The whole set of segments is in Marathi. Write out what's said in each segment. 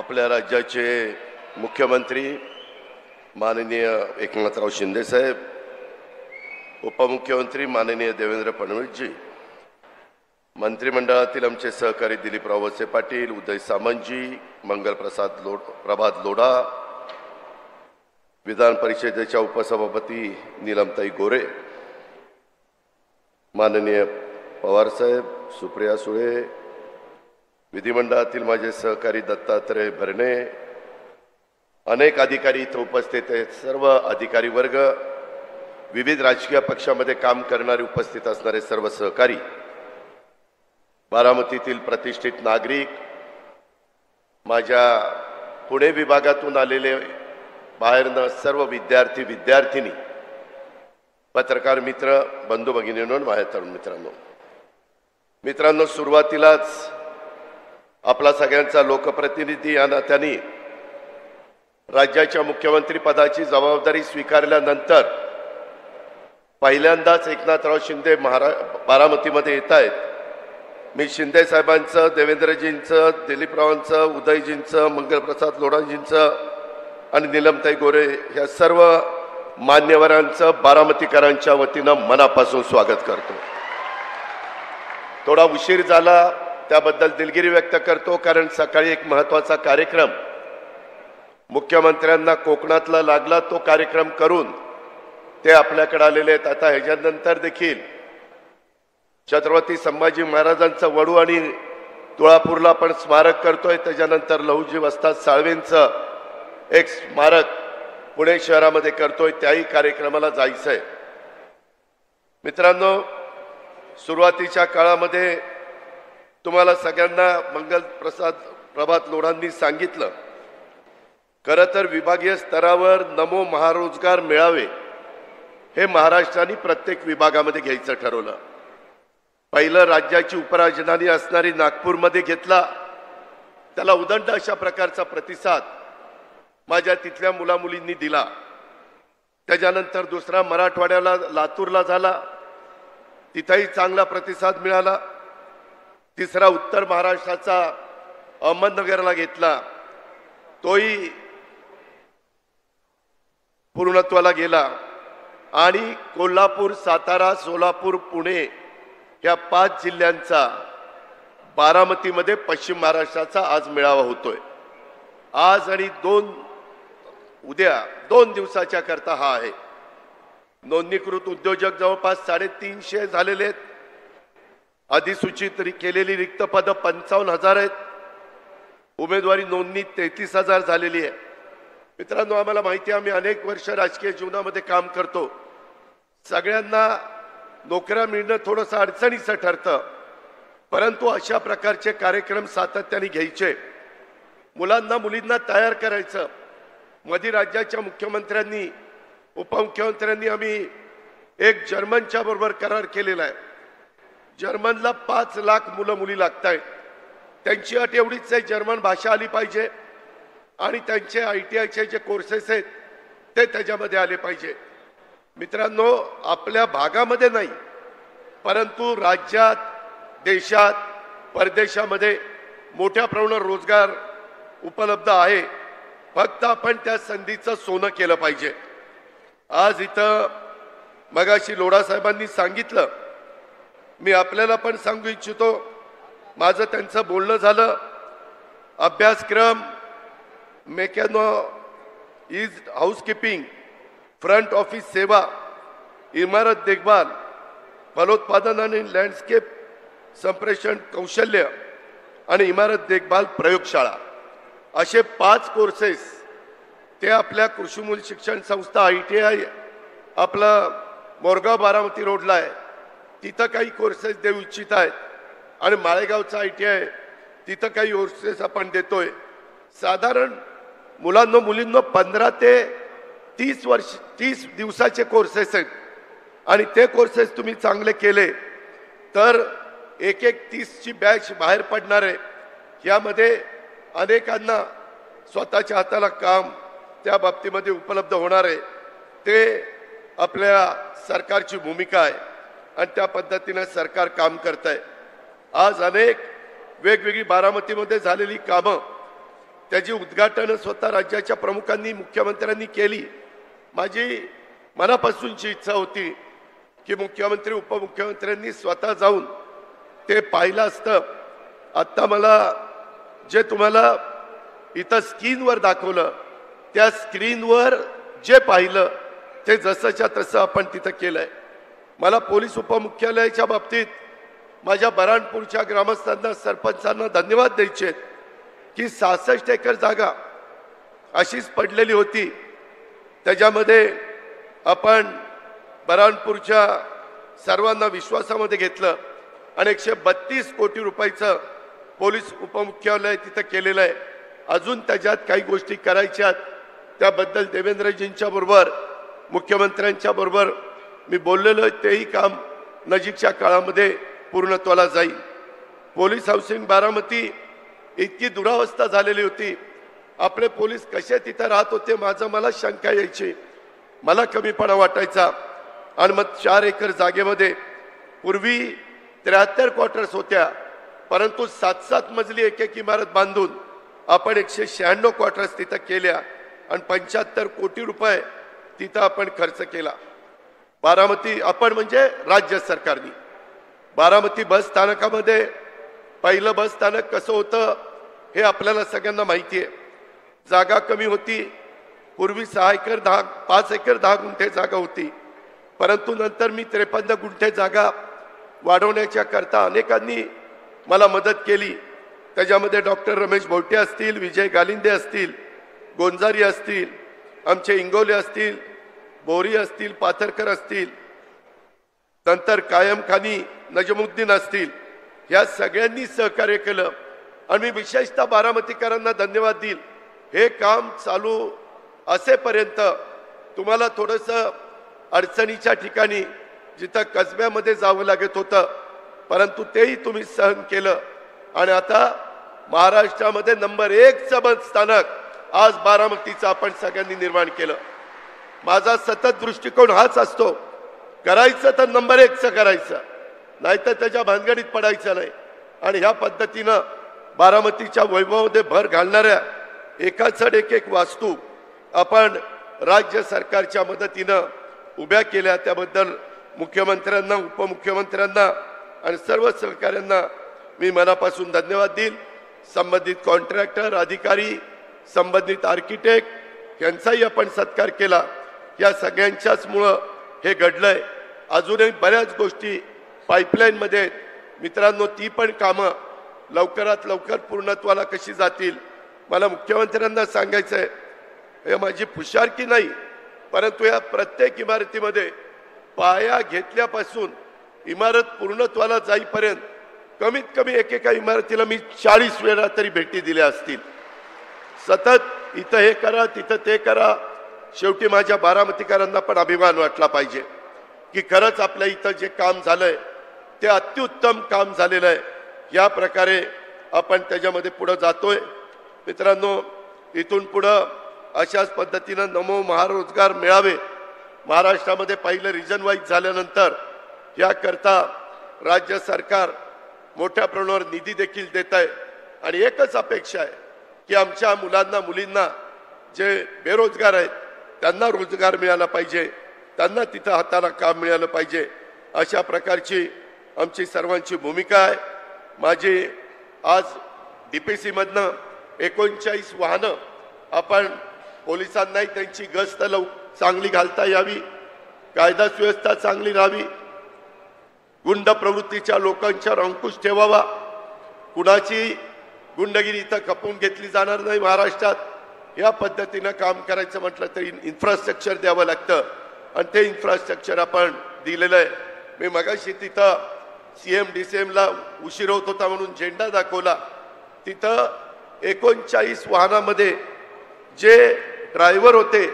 आपल्या राज्याचे मुख्यमंत्री माननीय एकनाथराव शिंदे साहेब, उपमुख्यमंत्री माननीय देवेंद्र फडणवीस जी, मंत्रिमंडळातील आमचे सहकारी दिलीपराव वळसे पाटील, उदय सामंतजी, प्रभात लोढा, विधान परिषदेच्या उपसभापती नीलमताई गोरे, माननीय पवार साहेब, सुप्रिया सुळे, विधिमंडळातील माझे सहकारी दत्तात्रय भरणे, अनेक अधिकारी इथे उपस्थित आहेत, सर्व अधिकारी वर्ग, विविध राजकीय पक्षामध्ये काम करणारे उपस्थित असणारे सर्व सहकारी, बारामतीतील प्रतिष्ठित नागरिक, माझ्या पुणे विभागातून आलेले बाहेरनं सर्व विद्यार्थी विद्यार्थिनी, पत्रकार मित्र, बंधू भगिनींनो, माझ्या तरुण मित्रांनो, सुरुवातीलाच आपला सगळ्यांचा लोकप्रतिनिधी या नात्याने राज्याच्या मुख्यमंत्री पदाची जबाबदारी स्वीकारल्यानंतर पहिल्यांदाच एकनाथराव शिंदे बारामतीमध्ये येत आहेत. मी शिंदे साहेबांचं, देवेंद्रजींचं, दिलीपरावांचं, उदयजींचं, मंगलप्रसाद लोढाजींचं आणि नीलमताई गोरे या सर्व मान्यवरांचं बारामतीकरांच्या वतीनं मनापासून स्वागत करतो. थोडा उशीर झाला त्याबद्दल दिलगिरी व्यक्त करतो, कारण सकाळी एक महत्त्वाचा कार्यक्रम मुख्यमंत्र्यांना कोकणातला लागला, तो कार्यक्रम करून ते आपल्याकडे आलेले आहेत. आता ह्याच्यानंतर देखील छत्रपती संभाजी महाराजांचं वडू आणि तुळापूरला पण स्मारक करतोय. त्याच्यानंतर लहुजी वस्ताद साळवेंचं एक स्मारक पुणे शहरामध्ये करतोय, त्याही कार्यक्रमाला जायचंय. मित्रांनो, सुरुवातीच्या काळामध्ये तुम्हाला सगळ्यांना प्रभात लोढांनी सांगितलं, खरं तर विभागीय स्तरावर नमो महारोजगार मेळावे हे महाराष्ट्राने प्रत्येक विभागामध्ये घ्यायचं ठरवलं. पहिलं राज्याची उपराजधानी असणारी नागपूरमध्ये घेतला. त्याला उदंड अशा प्रकारचा प्रतिसाद माझ्या तिथल्या मुलामुलींनी दिला. त्याच्यानंतर दुसरा मराठवाड्याला लातूरला झाला, तिथेही चांगला प्रतिसाद मिळाला. तिसरा उत्तर महाराष्ट्राचा अहमदनगरला घेतला, तोही पूर्णत्वाला गेला. आणि कोल्हापूर, सातारा, सोलापूर, पुणे या 5 जिल्ह्यांचा बारामतीमध्ये पश्चिम महाराष्ट्राचा आज मेळावा होतोय. आज आणि उद्या 2 दिवसाच्या करता हा आहे. नोंदणीकृत उद्योजक जवळपास 350 झालेले आहेत. अधिसूचित केलेली रिक्त पदं 55,000 आहेत. उमेदवारी नोंदणी 33,000 झालेली आहे. मित्रांनो, आम्हाला माहिती आहे, आम्ही अनेक वर्ष राजकीय जीवनामध्ये काम करतो. सगळ्यांना नोकऱ्या मिळणं थोडंसं अडचणीचं ठरतं, परंतु अशा प्रकारचे कार्यक्रम सातत्याने घ्यायचे, मुलांना मुलींना तयार करायचं. मध्ये राज्याच्या मुख्यमंत्र्यांनी, उपमुख्यमंत्र्यांनी आम्ही एक जर्मनच्या बरोबर करार केलेला आहे. जर्मनला 5 लाख मुलं मुली लागत आहेत. त्यांची अट एवढीच आहे, जर्मन भाषा आली पाहिजे आणि त्यांचे ITIचे जे कोर्सेस आहेत ते त्याच्यामध्ये आले पाहिजे. मित्रांनो, आपल्या भागामध्ये नाही, परंतु राज्यात, देशात, परदेशामध्ये मोठ्या प्रमाणावर रोजगार उपलब्ध आहे. फक्त आपण त्या संधीचं सोनं केलं पाहिजे. आज इथं मगाशी लोढा साहेबांनी सांगितलं, मी आपल्याला पण सांगू इच्छितो, माझं त्यांचं बोलणं झालं. अभ्यासक्रम, mechano is housekeeping, front office सेवा, इमारत देखभाल, फलोत्पादन आणि लँडस्केप संप्रेषण कौशल्य आणि इमारत देखभाल प्रयोगशाळा, असे 5 कोर्सेस ते आपल्या कृषीमूल शिक्षण संस्था ITI आपलं मोरगाव बारामती रोडला आहे, तिथं काही कोर्सेस देऊ इच्छित आहेत. आणि माळेगावचा ITI, तिथं काही कोर्सेस आपण देतोय. साधारण मुलांनो मुलींनो 15 ते 30 दिवसाचे कोर्सेस आहेत. आणि ते कोर्सेस तुम्ही चांगले केले तर एक 30ची बॅच बाहेर पडणार आहे. यामध्ये अनेकांना स्वतःच्या हाताला काम त्या बाबतीमध्ये उपलब्ध होणार आहे. ते आपल्या सरकारची भूमिका आहे आणि त्या पद्धतीने सरकार काम करत आहे. आज अनेक वेगवेगळी बारामतीमध्ये झालेली कामं त्याची उद्घाटन स्वतः राज्याच्या प्रमुखांनी मुख्यमंत्र्यांनी केली। माझी मनापासूनची इच्छा होती की मुख्यमंत्री उपमुख्यमंत्र्यांनी स्वतः जाऊन ते पाहिलं असतं। आता मला जे तुम्हाला इथं स्क्रीनवर दाखवलं त्या स्क्रीनवर जे पाहिलं ते जसंच्या तसं आपण तिथं केलंय। मला पोलीस उपमुख्यालयाच्या बाबतीत माझ्या बऱ्हाणपूरच्या ग्रामस्थांना सरपंचांना धन्यवाद द्यायचे की 66 एकर जागा अशीच पडलेली होती, त्याच्यामध्ये आपण बऱ्हाणपूरच्या सर्वांना विश्वासामध्ये घेतलं आणि 132 कोटी रुपयाचं पोलीस उपमुख्यालय तिथं केलेलं आहे। अजून त्याच्यात काही गोष्टी करायच्यात, त्याबद्दल देवेंद्रजींच्या बरोबर मुख्यमंत्र्यांच्या बरोबर मी बोललेलो, तेही काम नजीकच्या काळामध्ये पूर्णत्वाला जाईल। पोलीस हाऊसिंग बारामती इतकी दुरावस्था झालेली होती, आपले पोलीस कसे तिथं राहत होते मला शंका यायची, मला कमीपणा वाटायचा। आणि मग 4 एकर जागेमध्ये पूर्वी 73 क्वार्टर्स होत्या, परंतु 7-7 मजली एक इमारत बांधून आपण 196 क्वार्टर्स तिथं केल्या आणि 75 कोटी रुपये तिथं आपण खर्च केला। बारामती आपण म्हणजे राज्य सरकारने बारामती बस स्थानकामध्ये पहिलं बस स्थानक कसं होतं हे आपल्याला सगळ्यांना माहिती आहे। जागा कमी होती, पूर्वी 5 एकर 10 गुंठे जागा होती, परंतु नंतर मी 53 गुंठे जागा वाढवण्याच्या करता अनेकांनी मला मदत केली। त्याच्यामध्ये डॉक्टर रमेश भोटे असतील, विजय गालिंदे असतील, गोंजारी असतील, आमचे इंगोले असतील, बोरी असतील, पाथरकर असतील, नंतर कायम खानी नजमुद्दीन असतील, या सगळ्यांनी सहकार्य केलं आणि मी विशेषतः बारामतीकरांना धन्यवाद देईल। हे काम चालू असेपर्यंत तुम्हाला थोडंसं अडचणीच्या ठिकाणी जिथं कसब्यामध्ये जावं लागत होतं, परंतु तेही तुम्ही सहन केलं आणि आता महाराष्ट्रामध्ये नंबर 1चं बस स्थानक आज बारामतीचं आपण सगळ्यांनी निर्माण केलं। माझा सतत दृष्टिकोन हाच असतो, करायचं तर नंबर 1चं करायचं, नाहीतर त्याच्या भानगडीत पडायचं नाही। आणि ह्या पद्धतीनं बारामतीच्या वैभवामध्ये भर घालणाऱ्या एकाचड एक वास्तू आपण राज्य सरकारच्या मदतीनं उभ्या केल्या, त्याबद्दल मुख्यमंत्र्यांना उपमुख्यमंत्र्यांना आणि सर्व सहकाऱ्यांना मी मनापासून धन्यवाद देईल। संबंधित कॉन्ट्रॅक्टर अधिकारी, संबंधित आर्किटेक्ट यांचाही आपण सत्कार केला। या सगळ्यांच्याच मुळे हे घडलंय। अजूनही बऱ्याच गोष्टी पाईपलाईन मध्ये आहेत मित्रांनो, ती पण कामं लवकरात लवकर पूर्णत्वाला कशी जातील मला मुख्यमंत्र्यांना सांगायचं आहे। हे माझी फुशारकी नाही, परंतु या प्रत्येक इमारतीमध्ये पाया घेतल्यापासून इमारत पूर्णत्वाला जाईपर्यंत कमीत कमी एकेका इमारतीला मी 40 वेळा तरी भेटी दिल्या असतील। सतत इथं हे करा तिथं ते करा, शेवटी माझ्या बारामतीकरांना पण अभिमान वाटला पाहिजे की खरंच आपल्या इथं जे काम झालंय ते अत्युत्तम काम झालेलं आहे। या प्रकारे आपण त्याच्यामध्ये पुढे जातोय। मित्रांनो, इथून पुढं अशाच पद्धतीनं नमो महारोजगार मेळावे महाराष्ट्रामध्ये पहिलं रिजन वाईज झाल्यानंतर याकरता राज्य सरकार मोठ्या प्रमाणावर निधी देखील देत आहे आणि एकच अपेक्षा आहे की आमच्या मुलांना मुलींना जे बेरोजगार आहेत त्यांना रोजगार मिळाला पाहिजे, त्यांना तिथं हाताला काम मिळालं पाहिजे। अशा प्रकारची आमची सर्वांची भूमिका आहे। माझी आज डीपीसी मधनं 39 वाहनं आपण पोलिसांनाही त्यांची गस्त चांगली घालता यावी, कायदा सुव्यवस्था चांगली राहावी, गुंड प्रवृत्तीच्या लोकांच्यावर अंकुश ठेवावा, कुणाची गुंडगिरी इथं खपवून घेतली जाणार नाही महाराष्ट्रात। या पद्धतीनं काम करायचं म्हटलं तरी इन्फ्रास्ट्रक्चर द्यावं लागतं आणि ते इन्फ्रास्ट्रक्चर आपण दिलेलं आहे। मी मगाशी तिथं CM-DCMला उशीर होत होता म्हणून झेंडा दाखवला, तिथं 39 वाहनामध्ये जे ड्रायव्हर होते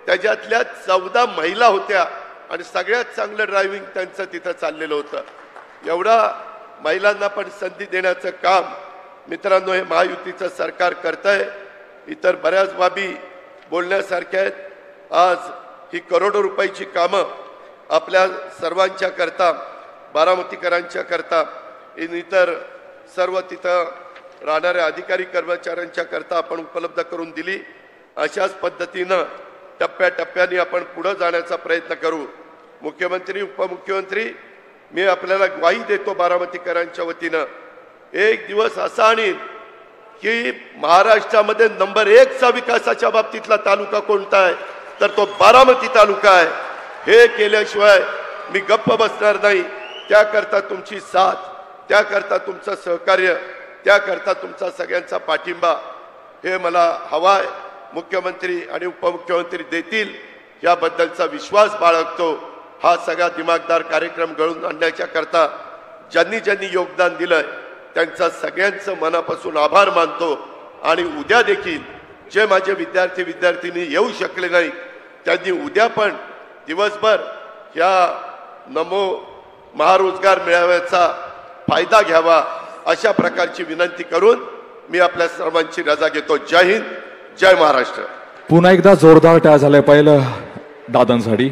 त्याच्यातल्या 14 महिला होत्या आणि सगळ्यात चांगलं ड्रायव्हिंग त्यांचं तिथं चाललेलं होतं। एवढा महिलांना पण संधी देण्याचं काम मित्रांनो हे महायुतीचं सरकार करतंय। इतर बऱ्याच बाबी बोलण्यासारख्या आहेत। आज ही करोडो रुपयाची कामं आपल्या सर्वांच्या करता, बारामतीकरांच्या करता, इतर सर्व तिथं राहणाऱ्या अधिकारी कर्मचाऱ्यांच्या करता आपण उपलब्ध करून दिली. अशाच पद्धतीनं टप्प्याटप्प्याने आपण पुढे जाण्याचा प्रयत्न करू. मुख्यमंत्री उपमुख्यमंत्री मी आपल्याला ग्वाही देतो बारामतीकरांच्या वतीनं, एक दिवस असा आणीन की महाराष्ट्रामध्ये नंबर 1 चा विकासाच्या बाबतीतला तालुका कोणता आहे तर तो बारामती तालुका आहे. हे केल्याशिवाय मी गप्प बसणार नाही. त्याकरता तुमची साथ, त्याकरता तुमचं सहकार्य, त्याकरता तुमचा सगळ्यांचा पाठिंबा हे मला हवा आहे. मुख्यमंत्री आणि उपमुख्यमंत्री देतील याबद्दलचा विश्वास बाळगतो. हा सगळा दिमागदार कार्यक्रम घडवून आणण्याच्या करता ज्यांनी ज्यांनी योगदान दिलंय त्यांचा सगळ्यांचं मनापासून आभार मानतो. आणि उद्या देखील जे माझे विद्यार्थी येऊ शकले नाही त्यांनी उद्या पण दिवसभर या नमो महारोजगार मेळाव्याचा फायदा घ्यावा अशा प्रकारची विनंती करून मी आपल्या सर्वांची रजा घेतो. जय हिंद, जय महाराष्ट्र. पुन्हा एकदा जोरदार टाळ्या झाल्या पहिलं दादांसाठी.